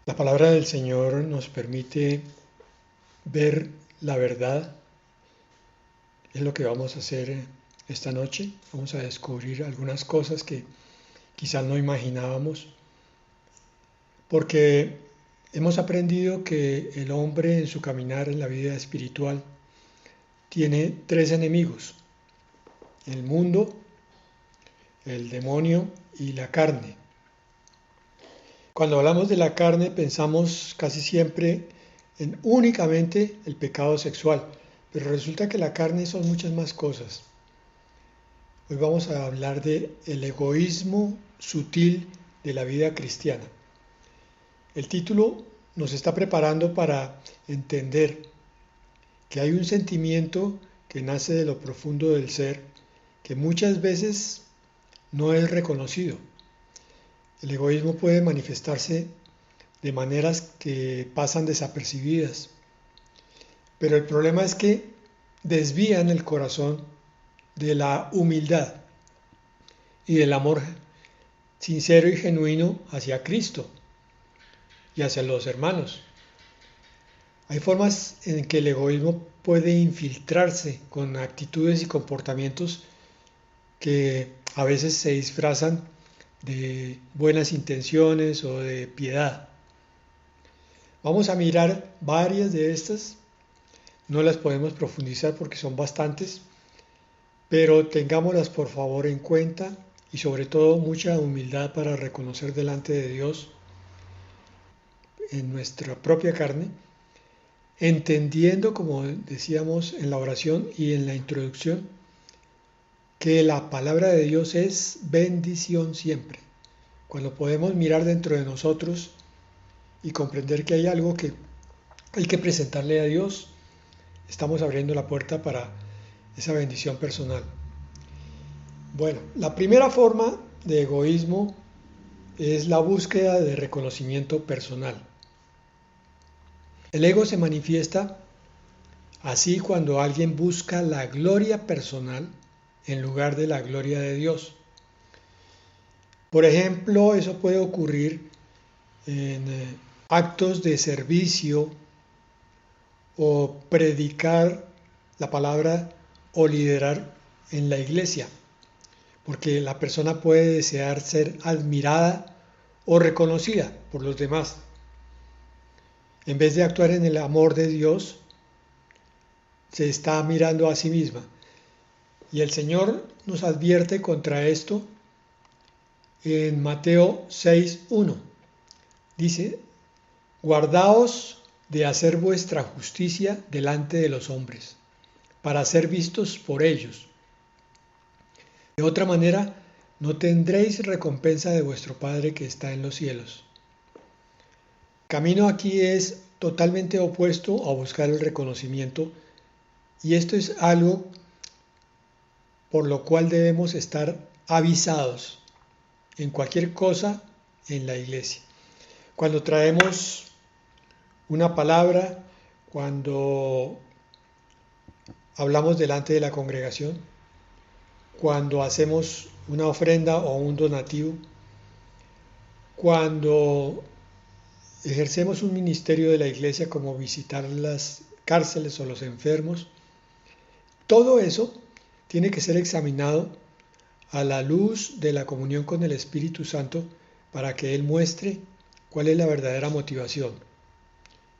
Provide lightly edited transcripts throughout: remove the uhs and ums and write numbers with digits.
La palabra del Señor nos permite ver la verdad. Es lo que vamos a hacer esta noche. Vamos a descubrir algunas cosas que quizás no imaginábamos, porque hemos aprendido que el hombre en su caminar en la vida espiritual tiene tres enemigos: el mundo, el demonio y la carne. Cuando hablamos de la carne pensamos casi siempre en únicamente el pecado sexual, pero resulta que la carne son muchas más cosas. Hoy vamos a hablar de el egoísmo sutil de la vida cristiana. El título nos está preparando para entender que hay un sentimiento que nace de lo profundo del ser, que muchas veces no es reconocido. El egoísmo puede manifestarse de maneras que pasan desapercibidas, pero el problema es que desvían el corazón de la humildad y del amor sincero y genuino hacia Cristo y hacia los hermanos. Hay formas en que el egoísmo puede infiltrarse con actitudes y comportamientos que a veces se disfrazan de buenas intenciones o de piedad. Vamos a mirar varias de estas. No las podemos profundizar porque son bastantes, pero tengámoslas por favor en cuenta y sobre todo mucha humildad para reconocer delante de Dios en nuestra propia carne, entendiendo, como decíamos en la oración y en la introducción, que la palabra de Dios es bendición siempre. Cuando podemos mirar dentro de nosotros y comprender que hay algo que hay que presentarle a Dios, estamos abriendo la puerta para esa bendición personal. Bueno, la primera forma de egoísmo es la búsqueda de reconocimiento personal. El ego se manifiesta así cuando alguien busca la gloria personal en lugar de la gloria de Dios. Por ejemplo, eso puede ocurrir en actos de servicio o predicar la palabra o liderar en la iglesia, porque la persona puede desear ser admirada o reconocida por los demás. En vez de actuar en el amor de Dios, se está mirando a sí misma. Y el Señor nos advierte contra esto en Mateo 6:1. Dice: guardaos de hacer vuestra justicia delante de los hombres, para ser vistos por ellos. De otra manera, no tendréis recompensa de vuestro Padre que está en los cielos. El camino aquí es totalmente opuesto a buscar el reconocimiento, y esto es algo por lo cual debemos estar avisados en cualquier cosa en la iglesia. Cuando traemos una palabra, cuando hablamos delante de la congregación, cuando hacemos una ofrenda o un donativo, cuando ejercemos un ministerio de la iglesia como visitar las cárceles o los enfermos, todo eso tiene que ser examinado a la luz de la comunión con el Espíritu Santo para que Él muestre cuál es la verdadera motivación.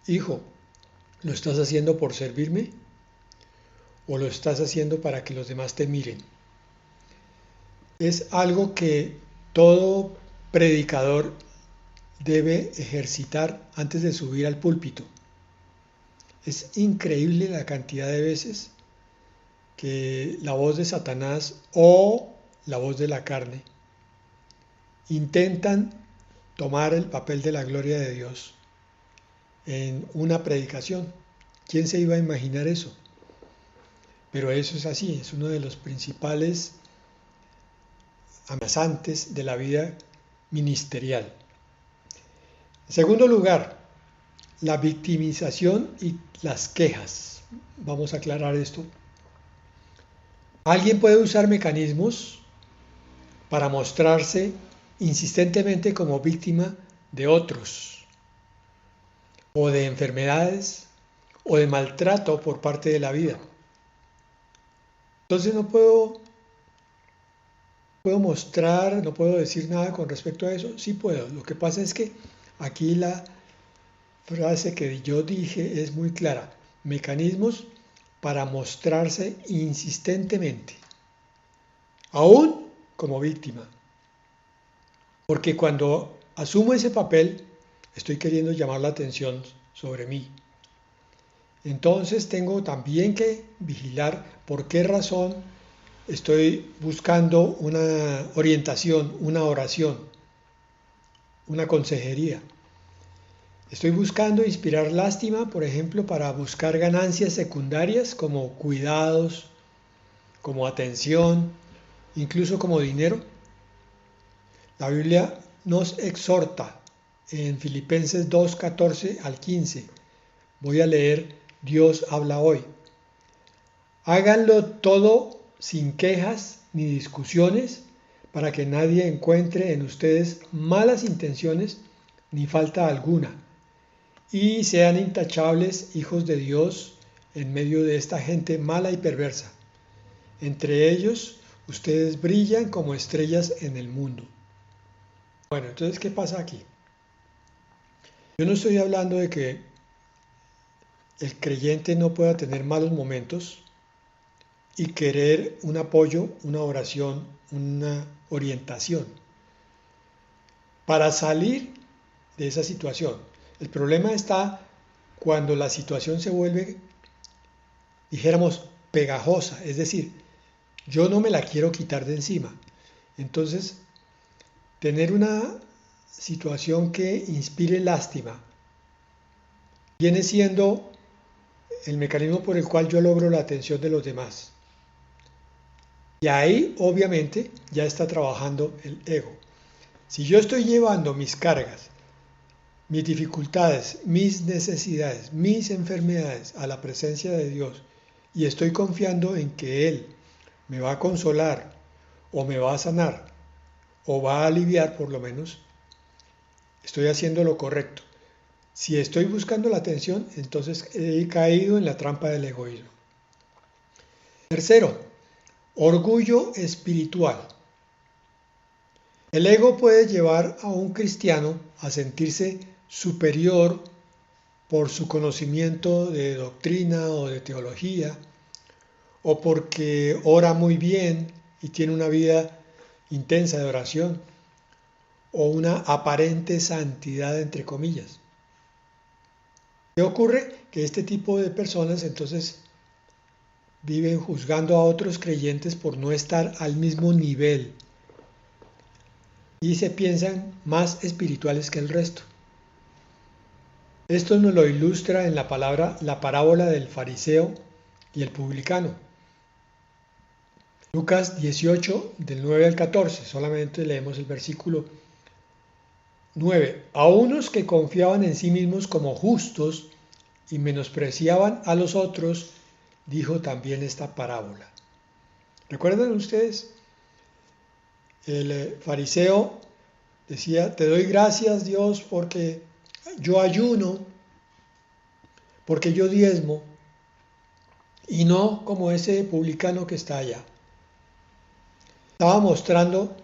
Hijo, ¿lo estás haciendo por servirme o lo estás haciendo para que los demás te miren? Es algo que todo predicador debe ejercitar antes de subir al púlpito. Es increíble la cantidad de veces que la voz de Satanás o la voz de la carne intentan tomar el papel de la gloria de Dios en una predicación. ¿Quién se iba a imaginar eso? Pero eso es así, es uno de los principales amenazantes de la vida ministerial. En segundo lugar, la victimización y las quejas. Vamos a aclarar esto. Alguien puede usar mecanismos para mostrarse insistentemente como víctima de otros. o de enfermedades o de maltrato por parte de la vida. Entonces no puedo mostrar, no puedo decir nada con respecto a eso. Sí puedo. Lo que pasa es que aquí la frase que yo dije es muy clara. Mecanismos para mostrarse insistentemente, aún como víctima. Porque cuando asumo ese papel, estoy queriendo llamar la atención sobre mí. Entonces tengo también que vigilar por qué razón estoy buscando una orientación, una oración, una consejería. Estoy buscando inspirar lástima, por ejemplo, para buscar ganancias secundarias como cuidados, como atención, incluso como dinero. La Biblia nos exhorta en Filipenses 2, 14 al 15. Voy a leer, Dios habla hoy. Háganlo todo sin quejas ni discusiones, para que nadie encuentre en ustedes malas intenciones ni falta alguna, y sean intachables hijos de Dios en medio de esta gente mala y perversa. Entre ellos, ustedes brillan como estrellas en el mundo. Bueno, entonces, ¿qué pasa aquí? Yo no estoy hablando de que el creyente no pueda tener malos momentos y querer un apoyo, una oración, una orientación para salir de esa situación. El problema está cuando la situación se vuelve, dijéramos, pegajosa, es decir, yo no me la quiero quitar de encima. Entonces, tener una situación que inspire lástima viene siendo el mecanismo por el cual yo logro la atención de los demás. Y ahí, obviamente, ya está trabajando el ego. Si yo estoy llevando mis cargas, mis dificultades, mis necesidades, mis enfermedades a la presencia de Dios y estoy confiando en que Él me va a consolar o me va a sanar o va a aliviar por lo menos, estoy haciendo lo correcto. Si estoy buscando la atención, entonces he caído en la trampa del egoísmo. Tercero, orgullo espiritual. El ego puede llevar a un cristiano a sentirse superior por su conocimiento de doctrina o de teología, o porque ora muy bien y tiene una vida intensa de oración, o una aparente santidad entre comillas. ¿Qué ocurre? Que este tipo de personas entonces viven juzgando a otros creyentes por no estar al mismo nivel y se piensan más espirituales que el resto. Esto nos lo ilustra en la parábola del fariseo y el publicano. Lucas 18, del 9 al 14, solamente leemos el versículo 9. A unos que confiaban en sí mismos como justos y menospreciaban a los otros, dijo también esta parábola. ¿Recuerdan ustedes? El fariseo decía, te doy gracias Dios porque yo ayuno, porque yo diezmo, y no como ese publicano que está allá. Estaba mostrando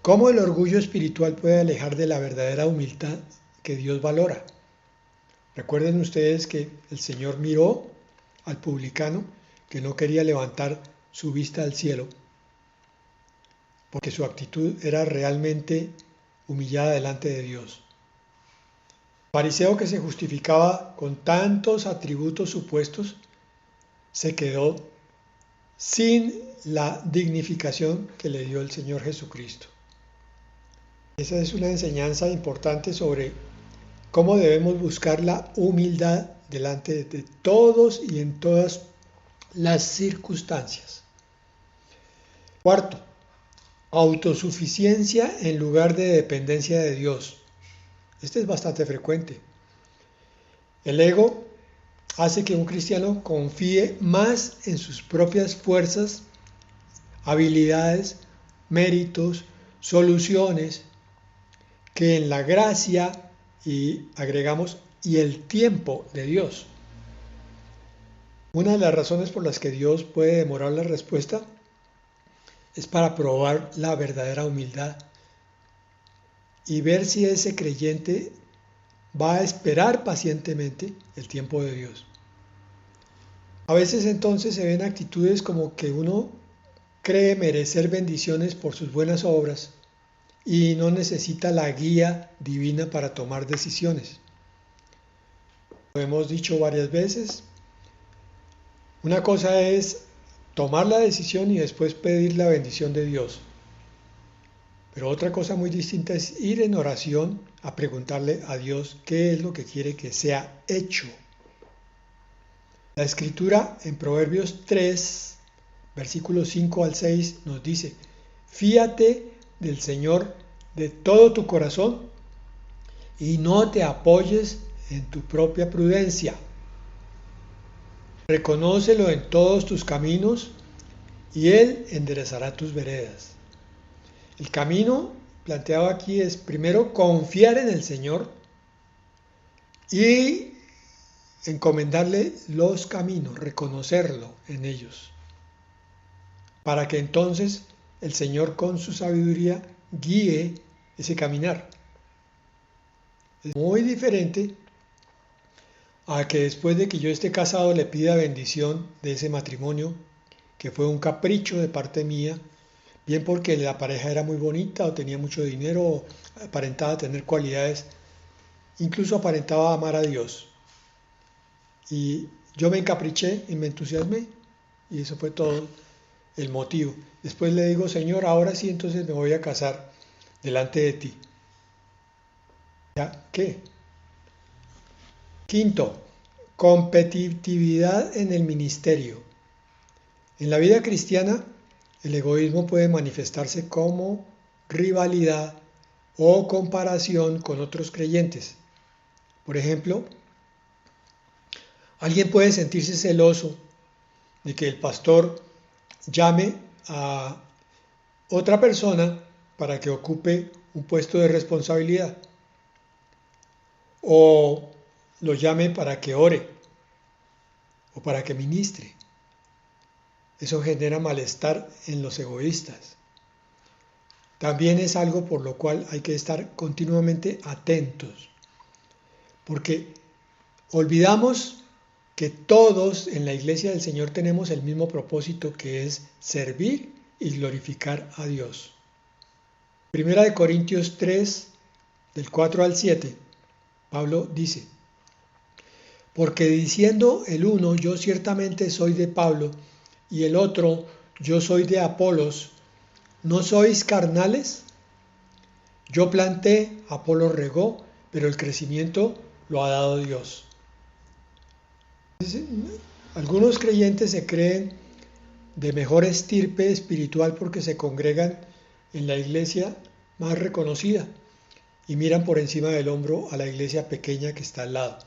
cómo el orgullo espiritual puede alejar de la verdadera humildad que Dios valora. Recuerden ustedes que el Señor miró al publicano que no quería levantar su vista al cielo, porque su actitud era realmente humillada delante de Dios. Fariseo que se justificaba con tantos atributos supuestos, se quedó sin la dignificación que le dio el Señor Jesucristo. Esa es una enseñanza importante sobre cómo debemos buscar la humildad delante de todos y en todas las circunstancias. Cuarto, autosuficiencia en lugar de dependencia de Dios. Este es bastante frecuente. El ego hace que un cristiano confíe más en sus propias fuerzas, habilidades, méritos, soluciones, que en la gracia y agregamos y el tiempo de Dios. Una de las razones por las que Dios puede demorar la respuesta es para probar la verdadera humildad y ver si ese creyente va a esperar pacientemente el tiempo de Dios. A veces entonces se ven actitudes como que uno cree merecer bendiciones por sus buenas obras y no necesita la guía divina para tomar decisiones. Lo hemos dicho varias veces. Una cosa es tomar la decisión y después pedir la bendición de Dios. Pero otra cosa muy distinta es ir en oración a preguntarle a Dios qué es lo que quiere que sea hecho. La escritura en Proverbios 3, versículos 5 al 6 nos dice: fíate del Señor de todo tu corazón y no te apoyes en tu propia prudencia. Reconócelo en todos tus caminos y Él enderezará tus veredas. El camino planteado aquí es primero confiar en el Señor y encomendarle los caminos, reconocerlo en ellos, para que entonces el Señor con su sabiduría guíe ese caminar. Es muy diferente a que después de que yo esté casado le pida bendición de ese matrimonio, que fue un capricho de parte mía, bien porque la pareja era muy bonita o tenía mucho dinero o aparentaba tener cualidades, incluso aparentaba amar a Dios. Y yo me encapriché y me entusiasmé y eso fue todo el motivo. Después le digo: Señor, ahora sí, entonces me voy a casar delante de ti. ¿Ya qué? Quinto, competitividad en el ministerio. En la vida cristiana, el egoísmo puede manifestarse como rivalidad o comparación con otros creyentes. Por ejemplo, alguien puede sentirse celoso de que el pastor llame a otra persona para que ocupe un puesto de responsabilidad o lo llame para que ore o para que ministre. Eso genera malestar en los egoístas. También es algo por lo cual hay que estar continuamente atentos, porque olvidamos que todos en la iglesia del Señor tenemos el mismo propósito, que es servir y glorificar a Dios. Primera de Corintios 3, del 4 al 7, Pablo dice: porque diciendo el uno, yo ciertamente soy de Pablo, y el otro, yo soy de Apolos, ¿no sois carnales? Yo planté, Apolo regó, pero el crecimiento lo ha dado Dios. Algunos creyentes se creen de mejor estirpe espiritual porque se congregan en la iglesia más reconocida y miran por encima del hombro a la iglesia pequeña que está al lado.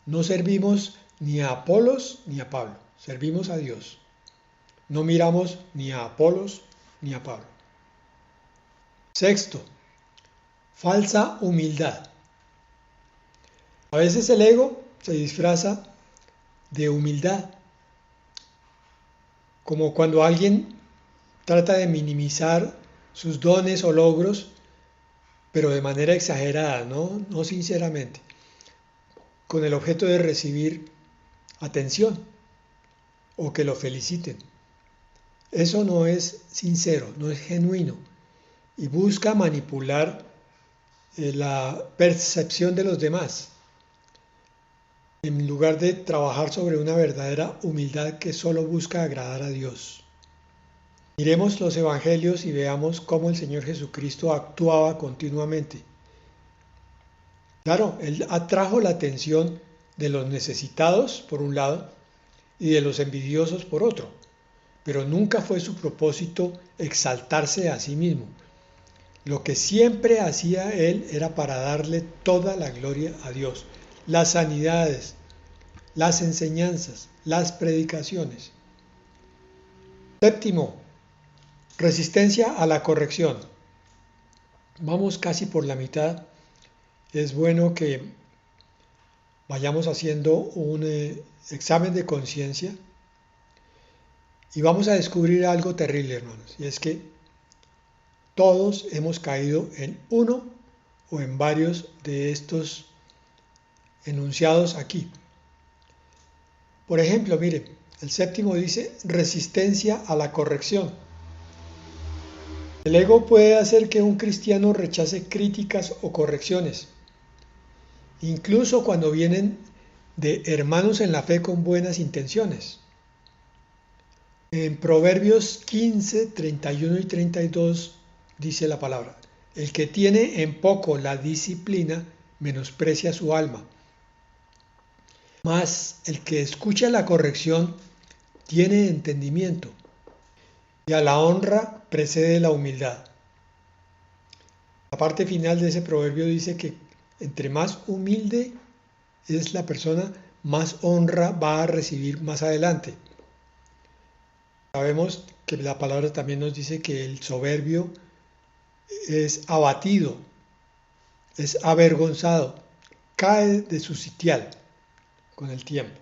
No servimos ni a Apolos ni a Pablo, servimos a Dios. No miramos ni a Apolos ni a Pablo. Sexto, falsa humildad. A veces el ego se disfraza de humildad, como cuando alguien trata de minimizar sus dones o logros, pero de manera exagerada, no sinceramente, con el objeto de recibir atención o que lo feliciten. Eso no es sincero, no es genuino y busca manipular la percepción de los demás, en lugar de trabajar sobre una verdadera humildad que solo busca agradar a Dios. Miremos los evangelios y veamos cómo el Señor Jesucristo actuaba continuamente. Claro, Él atrajo la atención de los necesitados por un lado y de los envidiosos por otro, pero nunca fue su propósito exaltarse a sí mismo. Lo que siempre hacía Él era para darle toda la gloria a Dios. Las sanidades, las enseñanzas, las predicaciones. Séptimo, resistencia a la corrección. Vamos casi por la mitad es bueno que vayamos haciendo un examen de conciencia y vamos a descubrir algo terrible, hermanos, y es que todos hemos caído en uno o en varios de estos enunciados aquí. Por ejemplo, mire, el séptimo dice resistencia a la corrección. El ego puede hacer que un cristiano rechace críticas o correcciones, incluso cuando vienen de hermanos en la fe con buenas intenciones. En Proverbios 15, 31 y 32 dice la palabra: el que tiene en poco la disciplina menosprecia su alma, mas el que escucha la corrección tiene entendimiento, y a la honra precede la humildad. La parte final de ese proverbio dice que entre más humilde es la persona, más honra va a recibir más adelante. Sabemos que la palabra también nos dice que el soberbio es abatido, es avergonzado, cae de su sitial con el tiempo.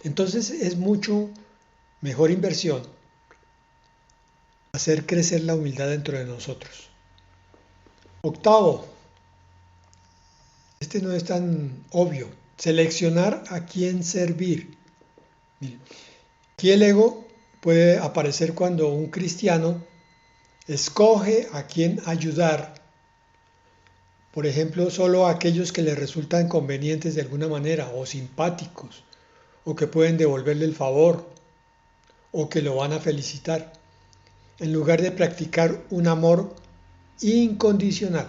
Entonces es mucho mejor inversión hacer crecer la humildad dentro de nosotros. Octavo, este no es tan obvio, seleccionar a quién servir. Miren, aquí el ego puede aparecer cuando un cristiano escoge a quién ayudar, por ejemplo, solo a aquellos que le resultan convenientes de alguna manera o simpáticos, o que pueden devolverle el favor, o que lo van a felicitar, en lugar de practicar un amor incondicional.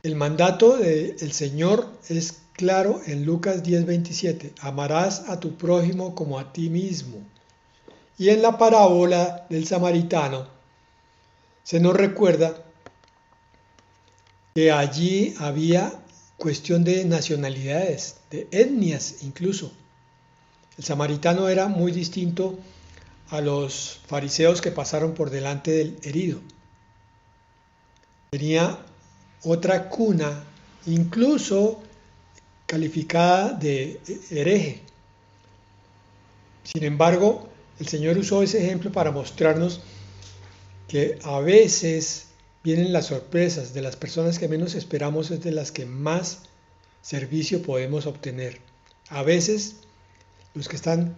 El mandato del Señor es claro en Lucas 10:27, amarás a tu prójimo como a ti mismo. Y en la parábola del samaritano se nos recuerda que allí había cuestión de nacionalidades, de etnias incluso. El samaritano era muy distinto a los fariseos que pasaron por delante del herido. Tenía otra cuna, incluso calificada de hereje. Sin embargo, el Señor usó ese ejemplo para mostrarnos que a veces vienen las sorpresas de las personas que menos esperamos, es de las que más servicio podemos obtener. A veces los que están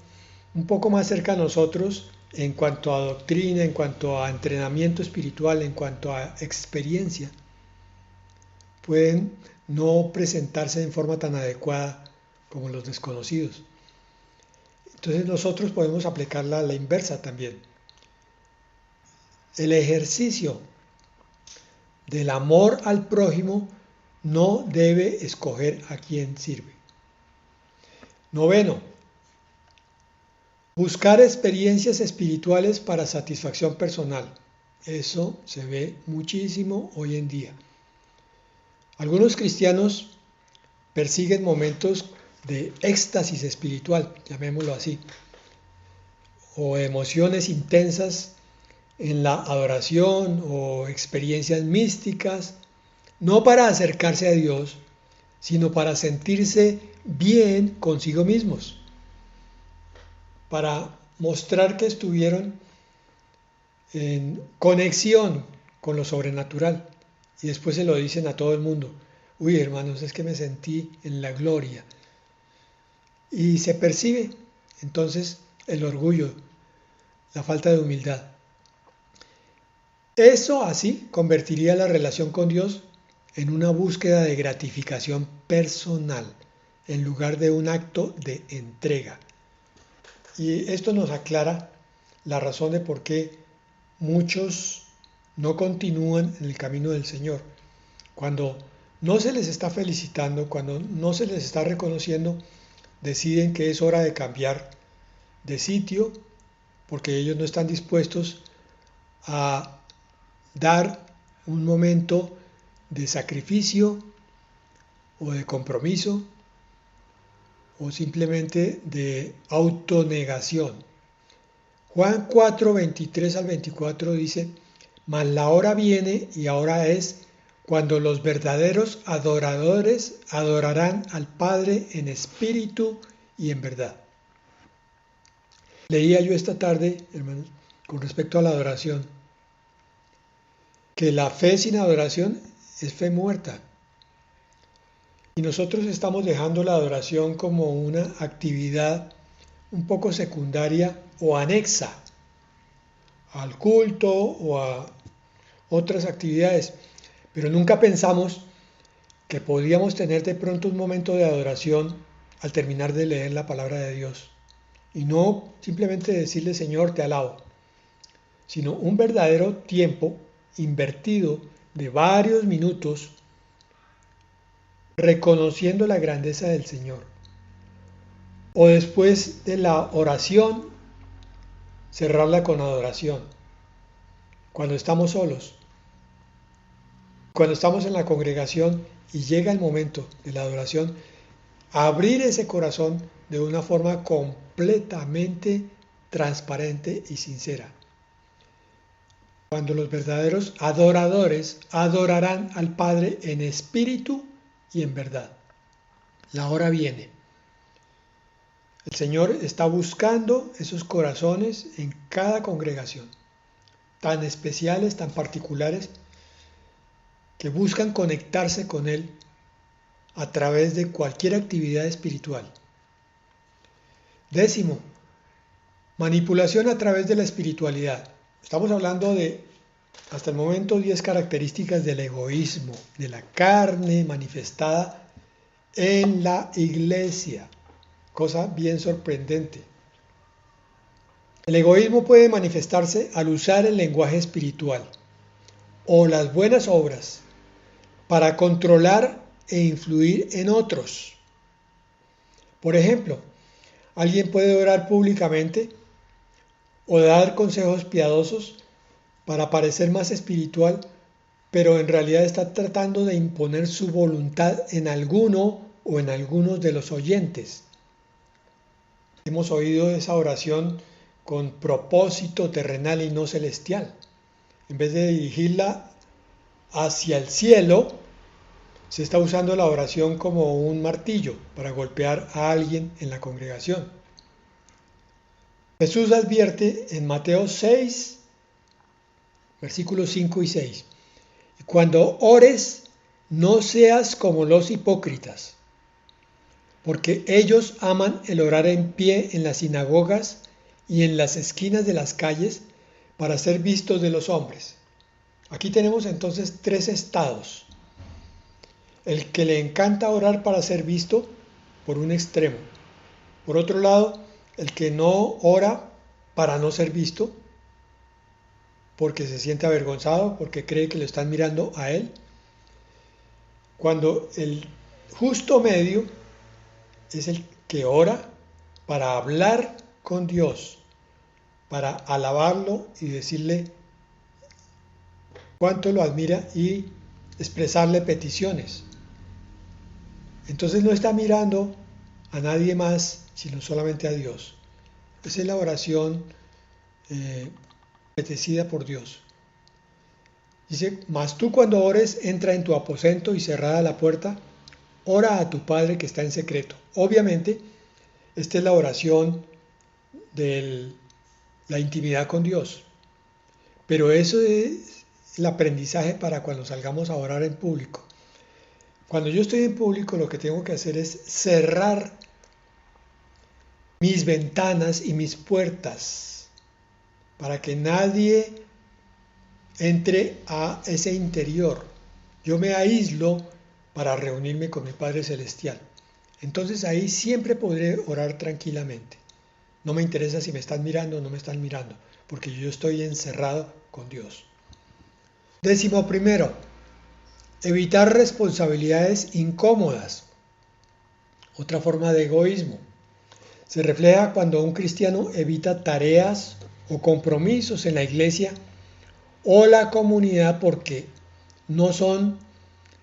un poco más cerca de nosotros en cuanto a doctrina, en cuanto a entrenamiento espiritual, en cuanto a experiencia, pueden no presentarse en forma tan adecuada como los desconocidos. Entonces nosotros podemos aplicarla a la inversa también. El ejercicio del amor al prójimo no debe escoger a quién sirve. Noveno, buscar experiencias espirituales para satisfacción personal. Eso se ve muchísimo hoy en día. Algunos cristianos persiguen momentos de éxtasis espiritual, llamémoslo así, o emociones intensas en la adoración o experiencias místicas, no para acercarse a Dios, sino para sentirse bien consigo mismos, para mostrar que estuvieron en conexión con lo sobrenatural. Y después se lo dicen a todo el mundo: uy, hermanos, es que me sentí en la gloria. Y se percibe entonces el orgullo, la falta de humildad. Eso así convertiría la relación con Dios en una búsqueda de gratificación personal, en lugar de un acto de entrega. Y esto nos aclara la razón de por qué muchos no continúan en el camino del Señor. Cuando no se les está felicitando, cuando no se les está reconociendo, deciden que es hora de cambiar de sitio, porque ellos no están dispuestos a dar un momento de sacrificio o de compromiso o simplemente de autonegación. Juan 4, 23 al 24 dice: mas la hora viene y ahora es cuando los verdaderos adoradores adorarán al Padre en espíritu y en verdad. Leía yo esta tarde, hermanos, con respecto a la adoración, que la fe sin adoración es fe muerta. Y nosotros estamos dejando la adoración como una actividad un poco secundaria o anexa al culto o a otras actividades, pero nunca pensamos que podíamos tener de pronto un momento de adoración al terminar de leer la palabra de Dios y no simplemente decirle Señor te alabo, sino un verdadero tiempo invertido de varios minutos reconociendo la grandeza del Señor. O después de la oración, cerrarla con adoración. Cuando estamos solos, cuando estamos en la congregación y llega el momento de la adoración, abrir ese corazón de una forma completamente transparente y sincera. Cuando los verdaderos adoradores adorarán al Padre en espíritu y en verdad. La hora viene. El Señor está buscando esos corazones en cada congregación, tan especiales, tan particulares, que buscan conectarse con Él a través de cualquier actividad espiritual. 10, manipulación a través de la espiritualidad. Estamos hablando de, hasta el momento, 10 características del egoísmo, de la carne manifestada en la iglesia. Cosa bien sorprendente. El egoísmo puede manifestarse al usar el lenguaje espiritual o las buenas obras para controlar e influir en otros. Por ejemplo, alguien puede orar públicamente o dar consejos piadosos para parecer más espiritual, pero en realidad está tratando de imponer su voluntad en alguno o en algunos de los oyentes. Hemos oído esa oración con propósito terrenal y no celestial. En vez de dirigirla hacia el cielo, se está usando la oración como un martillo para golpear a alguien en la congregación. Jesús advierte en Mateo 6, versículos 5 y 6. Cuando ores, no seas como los hipócritas, porque ellos aman el orar en pie en las sinagogas y en las esquinas de las calles para ser vistos de los hombres. Aquí tenemos entonces 3 estados. El que le encanta orar para ser visto, por un extremo. Por otro lado, el que no ora para no ser visto, porque se siente avergonzado, porque cree que lo están mirando a él. Cuando el justo medio es el que ora para hablar con Dios, para alabarlo y decirle cuánto lo admira y expresarle peticiones. Entonces no está mirando a nadie más, sino solamente a Dios. Esa es la oración apetecida por Dios. Dice, mas tú cuando ores, entra en tu aposento y cerrada la puerta, ora a tu Padre que está en secreto. Obviamente, esta es la oración de la intimidad con Dios. Pero eso es el aprendizaje para cuando salgamos a orar en público. Cuando yo estoy en público, lo que tengo que hacer es cerrar mis ventanas y mis puertas para que nadie entre a ese interior. Yo me aíslo para reunirme con mi Padre Celestial. Entonces ahí siempre podré orar tranquilamente. No me interesa si me están mirando o no me están mirando, porque yo estoy encerrado con Dios. 11, evitar responsabilidades incómodas. Otra forma de egoísmo. Se refleja cuando un cristiano evita tareas o compromisos en la iglesia o la comunidad porque no son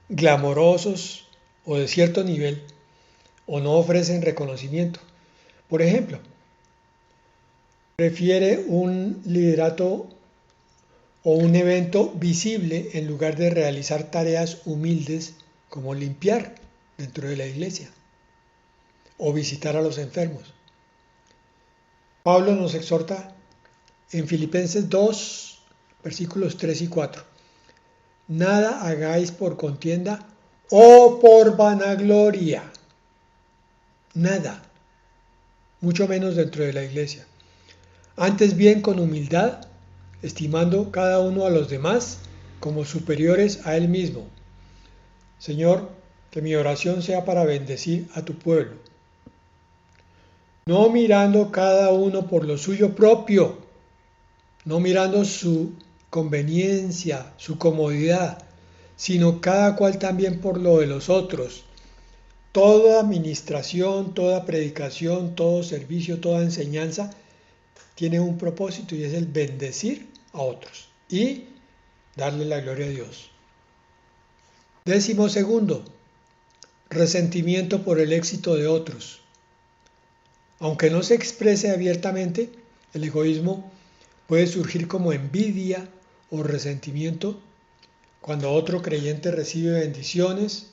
glamorosos o de cierto nivel o no ofrecen reconocimiento. Por ejemplo, prefiere un liderato o un evento visible en lugar de realizar tareas humildes como limpiar dentro de la iglesia o visitar a los enfermos. Pablo nos exhorta en Filipenses 2, versículos 3 y 4. Nada hagáis por contienda o por vanagloria. Nada. Mucho menos dentro de la iglesia. Antes bien con humildad, estimando cada uno a los demás como superiores a él mismo. Señor, que mi oración sea para bendecir a tu pueblo. No mirando cada uno por lo suyo propio, no mirando su conveniencia, su comodidad, sino cada cual también por lo de los otros. Toda administración, toda predicación, todo servicio, toda enseñanza tiene un propósito y es el bendecir a otros y darle la gloria a Dios. 12, resentimiento por el éxito de otros. Aunque no se exprese abiertamente, el egoísmo puede surgir como envidia o resentimiento cuando otro creyente recibe bendiciones,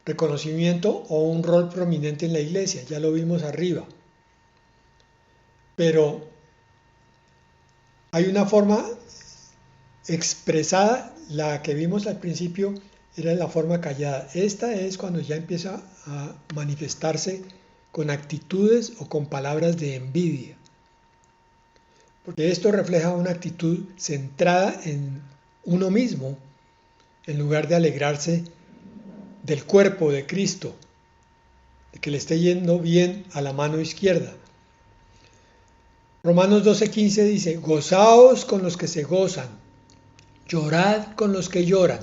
reconocimiento o un rol prominente en la iglesia. Ya lo vimos arriba. Pero hay una forma expresada, la que vimos al principio era la forma callada. Esta es cuando ya empieza a manifestarse con actitudes o con palabras de envidia. Porque esto refleja una actitud centrada en uno mismo, en lugar de alegrarse del cuerpo de Cristo, de que le esté yendo bien a la mano izquierda. Romanos 12:15 dice, gozaos con los que se gozan, llorad con los que lloran.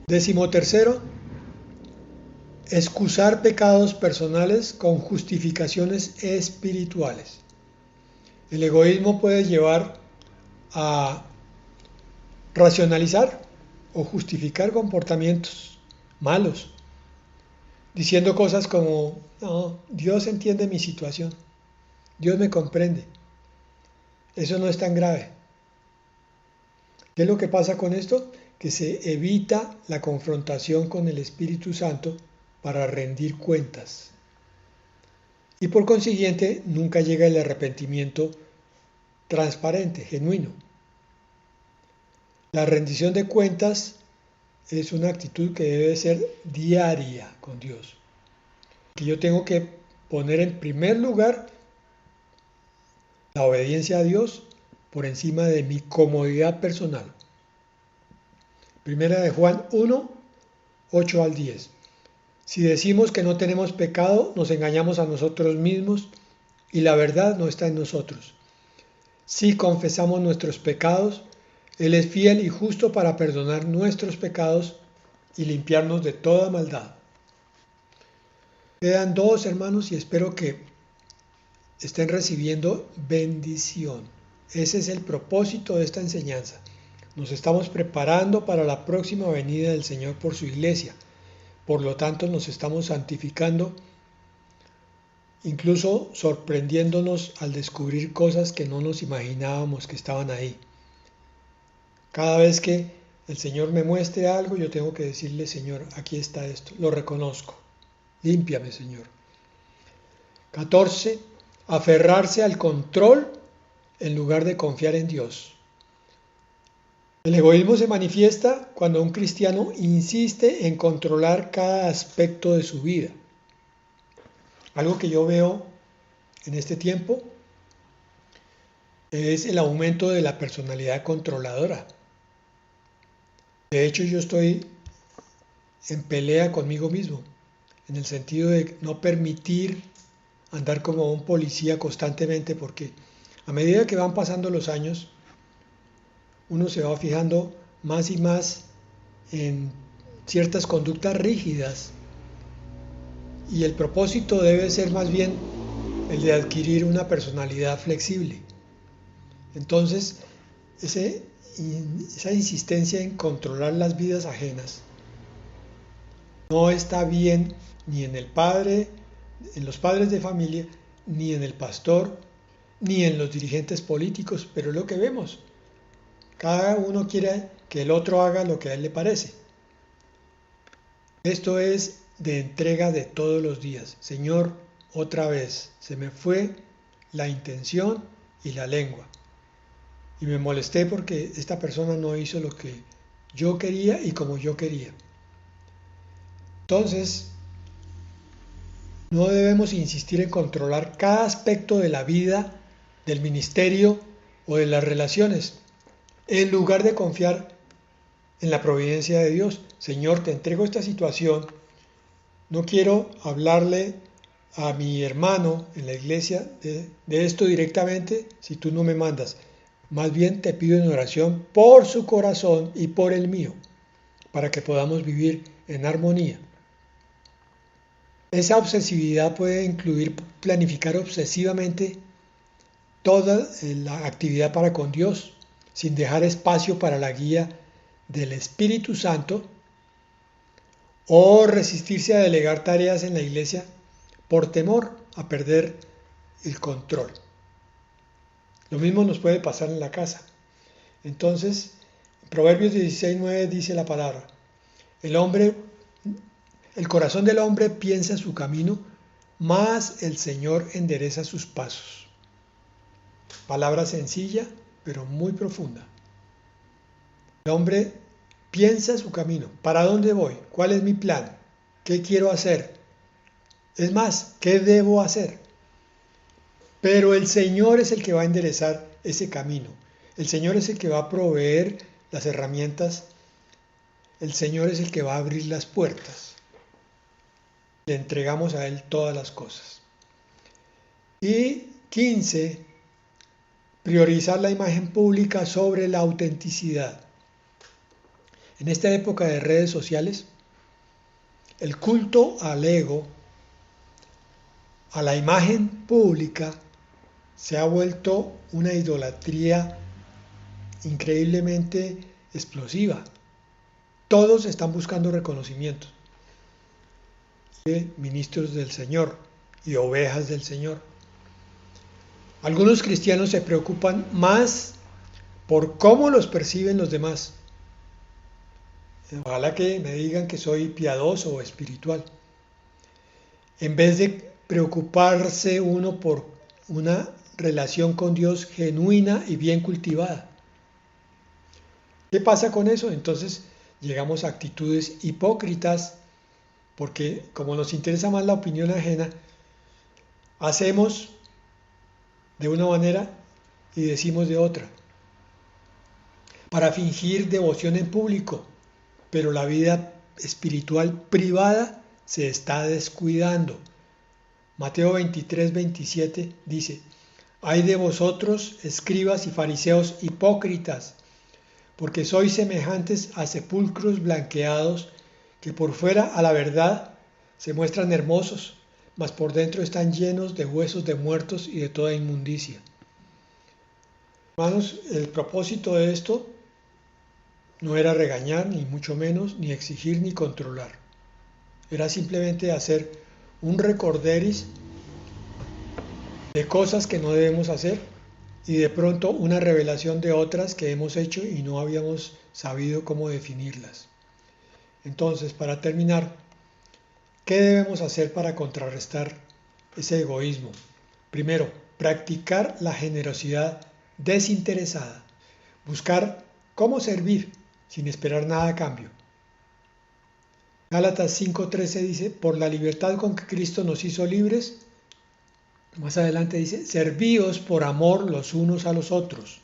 13, excusar pecados personales con justificaciones espirituales. El egoísmo puede llevar a racionalizar o justificar comportamientos malos, diciendo cosas como, no, Dios entiende mi situación, Dios me comprende, eso no es tan grave. ¿Qué es lo que pasa con esto? Que se evita la confrontación con el Espíritu Santo para rendir cuentas. Y por consiguiente nunca llega el arrepentimiento transparente, genuino. La rendición de cuentas es una actitud que debe ser diaria con Dios. Que yo tengo que poner en primer lugar la obediencia a Dios por encima de mi comodidad personal. Primera de Juan 1, 8 al 10. Si decimos que no tenemos pecado, nos engañamos a nosotros mismos y la verdad no está en nosotros. Si confesamos nuestros pecados, Él es fiel y justo para perdonar nuestros pecados y limpiarnos de toda maldad. Quedan 2, hermanos, y espero que estén recibiendo bendición. Ese es el propósito de esta enseñanza. Nos estamos preparando para la próxima venida del Señor por su iglesia. Por lo tanto, nos estamos santificando, incluso sorprendiéndonos al descubrir cosas que no nos imaginábamos que estaban ahí. Cada vez que el Señor me muestre algo, yo tengo que decirle, Señor, aquí está esto, lo reconozco. Límpiame, Señor. 14. Aferrarse al control en lugar de confiar en Dios. El egoísmo se manifiesta cuando un cristiano insiste en controlar cada aspecto de su vida. Algo que yo veo en este tiempo es el aumento de la personalidad controladora. De hecho, yo estoy en pelea conmigo mismo, en el sentido de no permitir andar como un policía constantemente, porque a medida que van pasando los años, uno se va fijando más y más en ciertas conductas rígidas y el propósito debe ser más bien el de adquirir una personalidad flexible. Entonces, esa insistencia en controlar las vidas ajenas no está bien ni en el padre, en los padres de familia, ni en el pastor, ni en los dirigentes políticos, pero es lo que vemos. Cada uno quiere que el otro haga lo que a él le parece. Esto es de entrega de todos los días. Señor, otra vez, se me fue la intención y la lengua. Y me molesté porque esta persona no hizo lo que yo quería y como yo quería. Entonces, no debemos insistir en controlar cada aspecto de la vida, del ministerio o de las relaciones, en lugar de confiar en la providencia de Dios. Señor, te entrego esta situación. No quiero hablarle a mi hermano en la iglesia de esto directamente si tú no me mandas. Más bien te pido en oración por su corazón y por el mío, para que podamos vivir en armonía. Esa obsesividad puede incluir planificar obsesivamente toda la actividad para con Dios, sin dejar espacio para la guía del Espíritu Santo, o resistirse a delegar tareas en la iglesia por temor a perder el control. Lo mismo nos puede pasar en la casa. Entonces, Proverbios 16:9 dice la palabra: el corazón del hombre piensa su camino, mas el Señor endereza sus pasos. Palabra sencilla, pero muy profunda. El hombre piensa su camino. ¿Para dónde voy? ¿Cuál es mi plan? ¿Qué quiero hacer? Es más, ¿qué debo hacer? Pero el Señor es el que va a enderezar ese camino. El Señor es el que va a proveer las herramientas. El Señor es el que va a abrir las puertas. Le entregamos a Él todas las cosas. Y 15, priorizar la imagen pública sobre la autenticidad. En esta época de redes sociales, el culto al ego, a la imagen pública, se ha vuelto una idolatría increíblemente explosiva. Todos están buscando reconocimiento. Ministros del Señor y ovejas del Señor. Algunos cristianos se preocupan más por cómo los perciben los demás. Ojalá que me digan que soy piadoso o espiritual, en vez de preocuparse uno por una relación con Dios genuina y bien cultivada. ¿Qué pasa con eso? Entonces llegamos a actitudes hipócritas, porque como nos interesa más la opinión ajena, hacemos de una manera y decimos de otra, para fingir devoción en público, pero la vida espiritual privada se está descuidando. Mateo 23:27 dice: «Ay de vosotros, escribas y fariseos hipócritas, porque sois semejantes a sepulcros blanqueados, que por fuera a la verdad se muestran hermosos, mas por dentro están llenos de huesos de muertos y de toda inmundicia». Hermanos, el propósito de esto no era regañar, ni mucho menos, ni exigir, ni controlar. Era simplemente hacer un recorderis de cosas que no debemos hacer y de pronto una revelación de otras que hemos hecho y no habíamos sabido cómo definirlas. Entonces, para terminar, ¿qué debemos hacer para contrarrestar ese egoísmo? Primero, practicar la generosidad desinteresada. Buscar cómo servir sin esperar nada a cambio. Gálatas 5:13 dice: «Por la libertad con que Cristo nos hizo libres», más adelante dice: «servíos por amor los unos a los otros».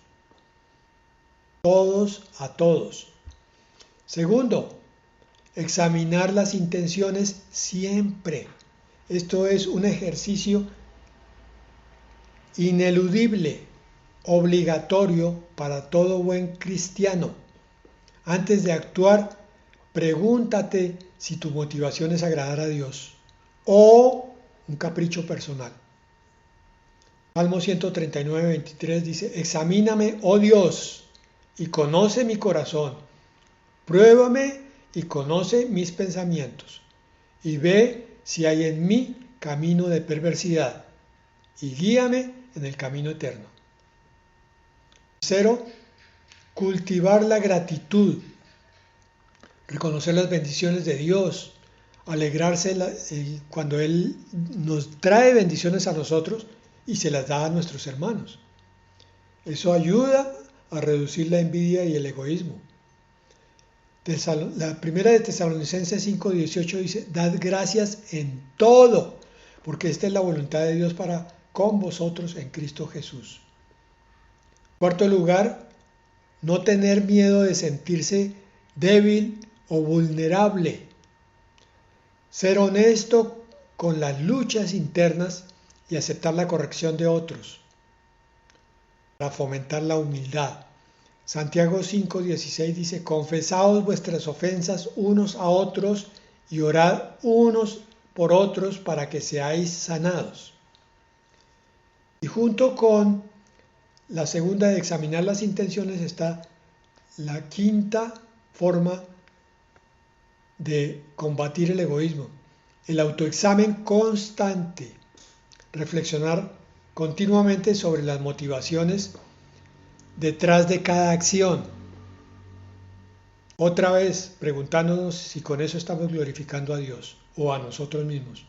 Todos a todos. Segundo, examinar las intenciones siempre. Esto es un ejercicio ineludible, obligatorio para todo buen cristiano. Antes de actuar, pregúntate si tu motivación es agradar a Dios o un capricho personal. Salmo 139:23 dice: «Examíname, oh Dios, y conoce mi corazón. Pruébame y conoce mis pensamientos, y ve si hay en mí camino de perversidad, y guíame en el camino eterno. Tercero, cultivar la gratitud, reconocer las bendiciones de Dios, alegrarse cuando Él nos trae bendiciones a nosotros y se las da a nuestros hermanos. Eso ayuda a reducir la envidia y el egoísmo. La primera de Tesalonicenses 5:18 dice: dad gracias en todo, porque esta es la voluntad de Dios para con vosotros en Cristo Jesús. Cuarto lugar, no tener miedo de sentirse débil o vulnerable. Ser honesto con las luchas internas y aceptar la corrección de otros para fomentar la humildad. Santiago 5:16 dice: confesaos vuestras ofensas unos a otros y orad unos por otros para que seáis sanados. Y junto con la segunda de examinar las intenciones está la quinta forma de combatir el egoísmo: el autoexamen constante, reflexionar continuamente sobre las motivaciones detrás de cada acción. Otra vez preguntándonos si con eso estamos glorificando a Dios o a nosotros mismos.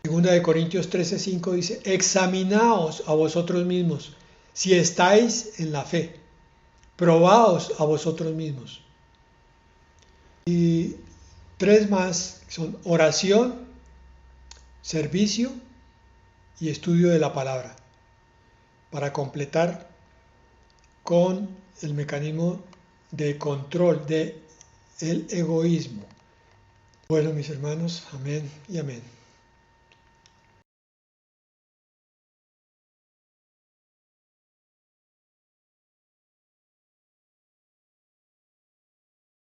Segunda de Corintios 13:5 dice: examinaos a vosotros mismos si estáis en la fe, probaos a vosotros mismos. Y tres más son oración, servicio y estudio de la palabra, para completar con el mecanismo de control del egoísmo. Bueno, mis hermanos, amén y amén.